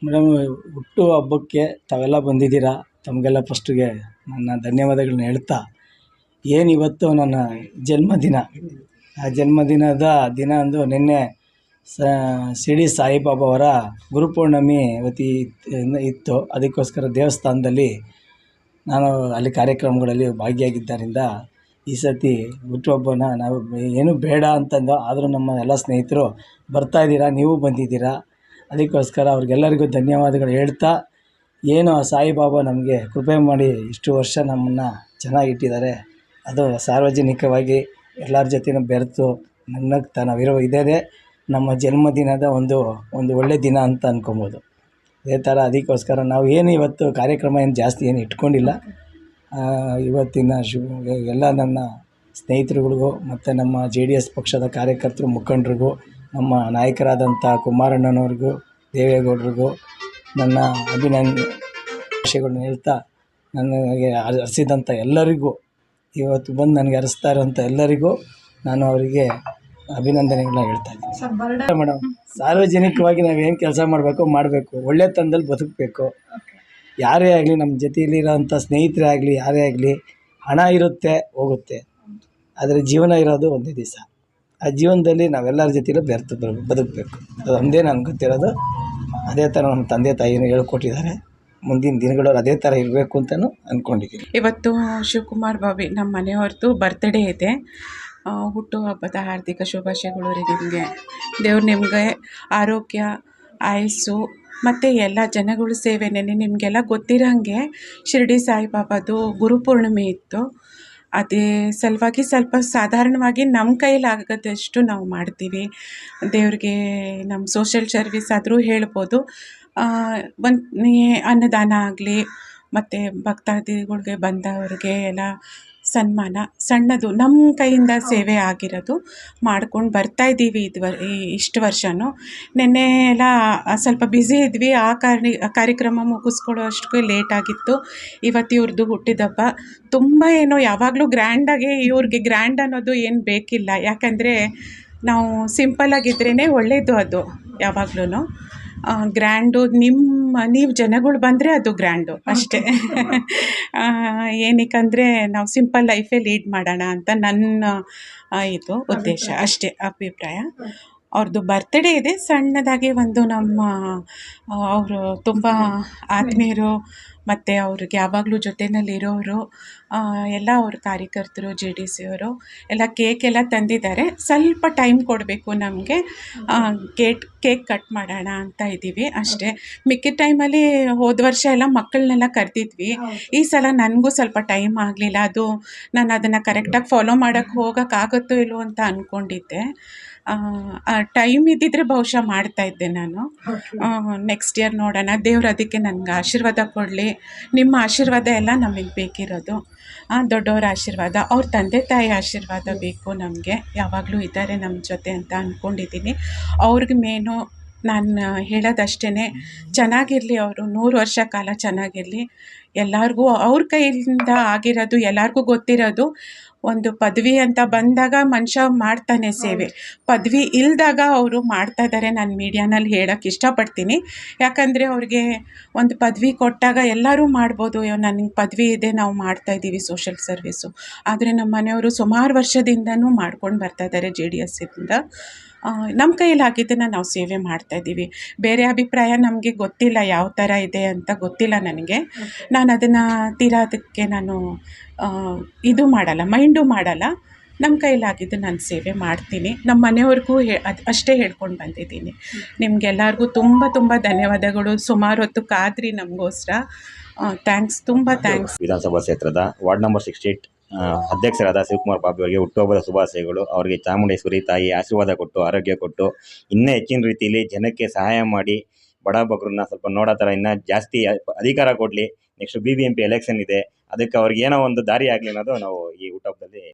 Madam, ಹುಟ್ಟು ಹಬ್ಬಕ್ಕೆ ತಾವೆಲ್ಲ ಬಂದಿದ್ದೀರಾ. ತಮಗೆಲ್ಲ ಫಸ್ಟಿಗೆ ನನ್ನ ಧನ್ಯವಾದಗಳನ್ನ ಹೇಳ್ತಾ, ಏನಿವತ್ತು ನನ್ನ ಜನ್ಮದಿನ, ಆ ಜನ್ಮದಿನದ ದಿನ ಅಂದು ನಿನ್ನೆ ಶಿರಡಿ ಸಾಯಿಬಾಬಾ ಅವರ ಗುರುಪೂರ್ಣಿಮೆ ಇತ್ತು. ಅದಕ್ಕೋಸ್ಕರ ದೇವಸ್ಥಾನದಲ್ಲಿ ನಾನು ಅಲ್ಲಿ ಕಾರ್ಯಕ್ರಮಗಳಲ್ಲಿ ಭಾಗಿಯಾಗಿದ್ದರಿಂದ ಈ ಸತಿ ಹುಟ್ಟುಹಬ್ಬನ ನಾವು ಏನೂ ಬೇಡ ಅಂತಂದು, ಆದರೂ ನಮ್ಮ ಎಲ್ಲ ಸ್ನೇಹಿತರು ಬರ್ತಾಯಿದ್ದೀರಾ, ನೀವು ಬಂದಿದ್ದೀರಾ. ಅದಕ್ಕೋಸ್ಕರ ಅವ್ರಿಗೆಲ್ಲರಿಗೂ ಧನ್ಯವಾದಗಳು ಹೇಳ್ತಾ, ಏನು ಆ ಸಾಯಿಬಾಬಾ ನಮಗೆ ಕೃಪೆ ಮಾಡಿ ಇಷ್ಟು ವರ್ಷ ನಮ್ಮನ್ನು ಚೆನ್ನಾಗಿಟ್ಟಿದ್ದಾರೆ. ಅದು ಸಾರ್ವಜನಿಕವಾಗಿ ಎಲ್ಲರ ಜೊತೆನೂ ಬೆರೆತು ನಗ್ನಗ್ತಾ ನಾವಿರೋ ಇದೇ ನಮ್ಮ ಜನ್ಮದಿನದ ಒಂದು ಒಳ್ಳೆಯ ದಿನ ಅಂತ ಅಂದ್ಕೊಬೋದು. ಅದೇ ಥರ ಅದಕ್ಕೋಸ್ಕರ ನಾವು ಏನು ಇವತ್ತು ಕಾರ್ಯಕ್ರಮ ಏನು ಜಾಸ್ತಿ ಏನು ಇಟ್ಕೊಂಡಿಲ್ಲ. ಇವತ್ತಿನ ಎಲ್ಲ ನನ್ನ ಸ್ನೇಹಿತರುಗಳಿಗೂ ಮತ್ತು ನಮ್ಮ JDS ಪಕ್ಷದ ಕಾರ್ಯಕರ್ತರು, ಮುಖಂಡರಿಗೂ, ನಮ್ಮ ನಾಯಕರಾದಂಥ ಕುಮಾರಣ್ಣನವ್ರಿಗೂ, ದೇವೇಗೌಡರಿಗೂ ನನ್ನ ಅಭಿನಂದನೆಗಳನ್ನ ಹೇಳ್ತಾ, ನನಗೆ ಹರಿಸಿದಂಥ ಎಲ್ಲರಿಗೂ, ಇವತ್ತು ಬಂದು ನನಗೆ ಹರಿಸ್ತಾ ಇರೋಂಥ ಎಲ್ಲರಿಗೂ ನಾನು ಅವರಿಗೆ ಅಭಿನಂದನೆಗಳನ್ನ ಹೇಳ್ತಾ ಇದ್ದೀನಿ. ಮೇಡಮ್, ಸಾರ್ವಜನಿಕವಾಗಿ ನಾವೇನು ಕೆಲಸ ಮಾಡಬೇಕು, ಒಳ್ಳೆತನದಲ್ಲಿ ಬದುಕಬೇಕು. ಯಾರೇ ಆಗಲಿ, ನಮ್ಮ ಜೊತೆಯಲ್ಲಿರೋಂಥ ಸ್ನೇಹಿತರೇ ಆಗಲಿ, ಯಾರೇ ಆಗಲಿ, ಹಣ ಇರುತ್ತೆ ಹೋಗುತ್ತೆ, ಆದರೆ ಜೀವನ ಇರೋದು ಒಂದೇ ದಿವಸ. ಆ ಜೀವನದಲ್ಲಿ ನಾವೆಲ್ಲರ ಜೊತೆಲೂ ಬೆರೆತು ಬದುಕಬೇಕು. ಅದೊಂದೇ ನನಗೆ ಗೊತ್ತಿರೋದು. ಅದೇ ಥರ ನಮ್ಮ ತಂದೆ ತಾಯಿನೂ ಹೇಳ್ಕೊಟ್ಟಿದ್ದಾರೆ. ಮುಂದಿನ ದಿನಗಳಲ್ಲಿ ಅದೇ ಥರ ಇರಬೇಕು ಅಂತಲೂ ಅಂದ್ಕೊಂಡಿದ್ದೀನಿ. ಇವತ್ತು ಶಿವಕುಮಾರ್ ಬಾಬಿ ನಮ್ಮ ಮನೆಯವ್ರದ್ದು ಬರ್ತ್ಡೇ ಇದೆ. ಹುಟ್ಟುಹಬ್ಬದ ಹಾರ್ದಿಕ ಶುಭಾಶಯಗಳು ರೀ ನಿಮಗೆ. ದೇವ್ರು ನಿಮಗೆ ಆರೋಗ್ಯ, ಆಯಸ್ಸು ಮತ್ತು ಎಲ್ಲ ಜನಗಳ ಸೇವೆ. ನೆನ್ನೆ ನಿಮಗೆಲ್ಲ ಗೊತ್ತಿರೋಂಗೆ ಶಿರಡಿ ಸಾಯಿಬಾಬಾದು ಗುರುಪೂರ್ಣಿಮೆ ಇತ್ತು. ಅದೇ ಸಲುವಾಗಿ ಸ್ವಲ್ಪ ಸಾಧಾರಣವಾಗಿ ನಮ್ಮ ಕೈಲಾಗದಷ್ಟು ನಾವು ಮಾಡ್ತೀವಿ. ದೇವ್ರಿಗೆ ನಮ್ಮ ಸೋಷಲ್ ಸರ್ವಿಸ್ ಆದರೂ ಹೇಳ್ಬೋದು. ಒಂದು ಅನ್ನದಾನ ಆಗಲಿ, ಮತ್ತು ಭಕ್ತಾದಿಗಳಿಗೆ ಬಂದವ್ರಿಗೆ ಎಲ್ಲ ಸನ್ಮಾನ, ಸಣ್ಣದು ನಮ್ಮ ಕೈಯಿಂದ ಸೇವೆ ಆಗಿರೋದು ಮಾಡ್ಕೊಂಡು ಬರ್ತಾಯಿದ್ದೀವಿ. ಇಷ್ಟು ವರ್ಷವೂ. ನೆನ್ನೆ ಎಲ್ಲ ಸ್ವಲ್ಪ ಬ್ಯುಸಿ ಇದ್ವಿ. ಆ ಕಾರ್ಯಕ್ರಮ ಮುಗಿಸ್ಕೊಳ್ಳೋ ಅಷ್ಟಕ್ಕೆ ಲೇಟ್ ಆಗಿತ್ತು. ಇವತ್ತು ಇವ್ರದ್ದು ಹುಟ್ಟಿದಬ್ಬ. ತುಂಬ ಏನೋ ಯಾವಾಗಲೂ ಗ್ರ್ಯಾಂಡಾಗಿ, ಇವ್ರಿಗೆ ಗ್ರ್ಯಾಂಡ್ ಅನ್ನೋದು ಏನು ಬೇಕಿಲ್ಲ. ಯಾಕಂದರೆ ನಾವು ಸಿಂಪಲ್ಲಾಗಿದ್ರೇ ಒಳ್ಳೆಯದು. ಅದು ಯಾವಾಗ್ಲೂ ಗ್ರ್ಯಾಂಡು ನೀವು ಜನಗಳು ಬಂದರೆ ಅದು ಗ್ರ್ಯಾಂಡು ಅಷ್ಟೇ. ಏನಕ್ಕಂದರೆ ನಾವು ಸಿಂಪಲ್ ಲೈಫೇ ಲೀಡ್ ಮಾಡೋಣ ಅಂತ ನನ್ನ ಇದು ಉದ್ದೇಶ ಅಷ್ಟೇ, ಅಭಿಪ್ರಾಯ. ಅವ್ರದ್ದು ಬರ್ತ್ಡೇ ಇದೆ. ಸಣ್ಣದಾಗಿ ಒಂದು ಅವರು ತುಂಬ ಆತ್ಮೀಯರು ಮತ್ತು ಅವ್ರಿಗೆ ಯಾವಾಗಲೂ ಜೊತೆಯಲ್ಲಿರೋರು ಎಲ್ಲ ಅವ್ರ ಕಾರ್ಯಕರ್ತರು, JDS ಅವರು ಎಲ್ಲ ಕೇಕೆಲ್ಲ ತಂದಿದ್ದಾರೆ. ಸ್ವಲ್ಪ ಟೈಮ್ ಕೊಡಬೇಕು ನಮಗೆ. ಕೇಕ್ ಕಟ್ ಮಾಡೋಣ ಅಂತ ಇದ್ದೀವಿ ಅಷ್ಟೇ. ಮಿಕ್ಕಿದ ಟೈಮಲ್ಲಿ ಹೋದ ವರ್ಷ ಎಲ್ಲ ಮಕ್ಕಳನ್ನೆಲ್ಲ ಕರೆದಿದ್ವಿ. ಈ ಸಲ ನನಗೂ ಸ್ವಲ್ಪ ಟೈಮ್ ಆಗಲಿಲ್ಲ. ಅದು ನಾನು ಅದನ್ನು ಕರೆಕ್ಟಾಗಿ ಫಾಲೋ ಮಾಡೋಕ್ಕೆ ಹೋಗೋಕ್ಕಾಗುತ್ತೋ ಇಲ್ವೋ ಅಂತ ಅಂದ್ಕೊಂಡಿದ್ದೆ. ಟೈಮ್ ಇದ್ದಿದ್ರೆ ಬಹುಶಃ ಮಾಡ್ತಾಯಿದ್ದೆ ನಾನು. ನೆಕ್ಸ್ಟ್ ಇಯರ್ ನೋಡೋಣ. ದೇವ್ರು ಅದಕ್ಕೆ ನನಗೆ ಆಶೀರ್ವಾದ ಕೊಡಲಿ. ನಿಮ್ಮ ಆಶೀರ್ವಾದ ಎಲ್ಲ ನಮಗೆ ಬೇಕಿರೋದು. ದೊಡ್ಡವರ ಆಶೀರ್ವಾದ, ಅವ್ರ ತಂದೆ ತಾಯಿ ಆಶೀರ್ವಾದ ಬೇಕು ನಮಗೆ. ಯಾವಾಗಲೂ ಇದ್ದಾರೆ ನಮ್ಮ ಜೊತೆ ಅಂತ ಅಂದ್ಕೊಂಡಿದ್ದೀನಿ. ಅವ್ರಿಗೆ ಮೇನು ನಾನು ಹೇಳೋದಷ್ಟೇ, ಚೆನ್ನಾಗಿರಲಿ ಅವರು. 100 ವರ್ಷ ಕಾಲ ಚೆನ್ನಾಗಿರಲಿ. ಎಲ್ಲರಿಗೂ ಅವ್ರ ಕೈಯಿಂದ ಆಗಿರೋದು, ಎಲ್ಲರಿಗೂ ಗೊತ್ತಿರೋದು, ಒಂದು ಪದವಿ ಅಂತ ಬಂದಾಗ ಮನುಷ್ಯ ಮಾಡ್ತಾನೆ ಸೇವೆ. ಪದವಿ ಇಲ್ಲದಾಗ ಅವರು ಮಾಡ್ತಾಯಿದ್ದಾರೆ. ನಾನು ಮೀಡಿಯಾನಲ್ಲಿ ಹೇಳೋಕ್ಕೆ ಇಷ್ಟಪಡ್ತೀನಿ. ಯಾಕಂದರೆ ಅವ್ರಿಗೆ ಒಂದು ಪದವಿ ಕೊಟ್ಟಾಗ ಎಲ್ಲರೂ ಮಾಡ್ಬೋದು. ನನಗೆ ಪದವಿ ಇದೆ, ನಾವು ಮಾಡ್ತಾಯಿದ್ದೀವಿ ಸೋಷಲ್ ಸರ್ವೀಸು. ಆದರೆ ನಮ್ಮ ಮನೆಯವರು ಸುಮಾರು ವರ್ಷದಿಂದನೂ ಮಾಡ್ಕೊಂಡು ಬರ್ತಾಯಿದ್ದಾರೆ JDS ಇಂದ. ನಮ್ಮ ಕೈಯಲ್ಲಾಗಿದ್ದನ್ನು ನಾವು ಸೇವೆ ಮಾಡ್ತಾಯಿದ್ದೀವಿ. ಬೇರೆ ಅಭಿಪ್ರಾಯ ನಮಗೆ ಗೊತ್ತಿಲ್ಲ, ಯಾವ ಥರ ಇದೆ ಅಂತ ಗೊತ್ತಿಲ್ಲ ನನಗೆ. ನಾನು ಅದನ್ನು ಅದಕ್ಕೆ ನಾನು ಇದು ಮಾಡಲ್ಲ, ಮೈಂಡು ಮಾಡಲ್ಲ. ನಮ್ಮ ಕೈಲಾಗಿದ್ದು ನಾನು ಸೇವೆ ಮಾಡ್ತೀನಿ. ನಮ್ಮ ಮನೆಯವ್ರಿಗೂ ಅಷ್ಟೇ ಹೇಳ್ಕೊಂಡು ಬಂದಿದ್ದೀನಿ. ನಿಮಗೆಲ್ಲರಿಗೂ ತುಂಬ ಧನ್ಯವಾದಗಳು. ಸುಮಾರು ಹೊತ್ತು ಕಾದ್ರಿ ನಮಗೋಸ್ಕರ. ಥ್ಯಾಂಕ್ಸ್, ತುಂಬ ಥ್ಯಾಂಕ್ಸ್. ವಿಧಾನಸಭಾ ಕ್ಷೇತ್ರದ ವಾರ್ಡ್ ನಂಬರ್ 68 ಅಧ್ಯಕ್ಷರಾದ ಶಿವಕುಮಾರ್ ಬಾಬಿ ಅವರಿಗೆ ಹುಟ್ಟುಹಬ್ಬದ ಶುಭಾಶಯಗಳು. ಅವರಿಗೆ ಚಾಮುಂಡೇಶ್ವರಿ ತಾಯಿ ಆಶೀರ್ವಾದ ಕೊಟ್ಟು, ಆರೋಗ್ಯ ಕೊಟ್ಟು, ಇನ್ನೂ ಹೆಚ್ಚಿನ ರೀತಿಯಲ್ಲಿ ಜನಕ್ಕೆ ಸಹಾಯ ಮಾಡಿ, ಬಡ ಬಗ್ಗರನ್ನ ಸ್ವಲ್ಪ ನೋಡೋ ಥರ ಇನ್ನೂ ಜಾಸ್ತಿ ಅಧಿಕಾರ ಕೊಡಲಿ. ನೆಕ್ಸ್ಟ್ BBMP ಎಲೆಕ್ಷನ್ ಇದೆ, ಅದಕ್ಕೆ ಅವ್ರಿಗೆ ಏನೋ ಒಂದು ದಾರಿ ಆಗಲಿ ಅನ್ನೋದು ನಾವು ಈ ಹುಟ್ಟುಹಬ್ಬದಲ್ಲಿ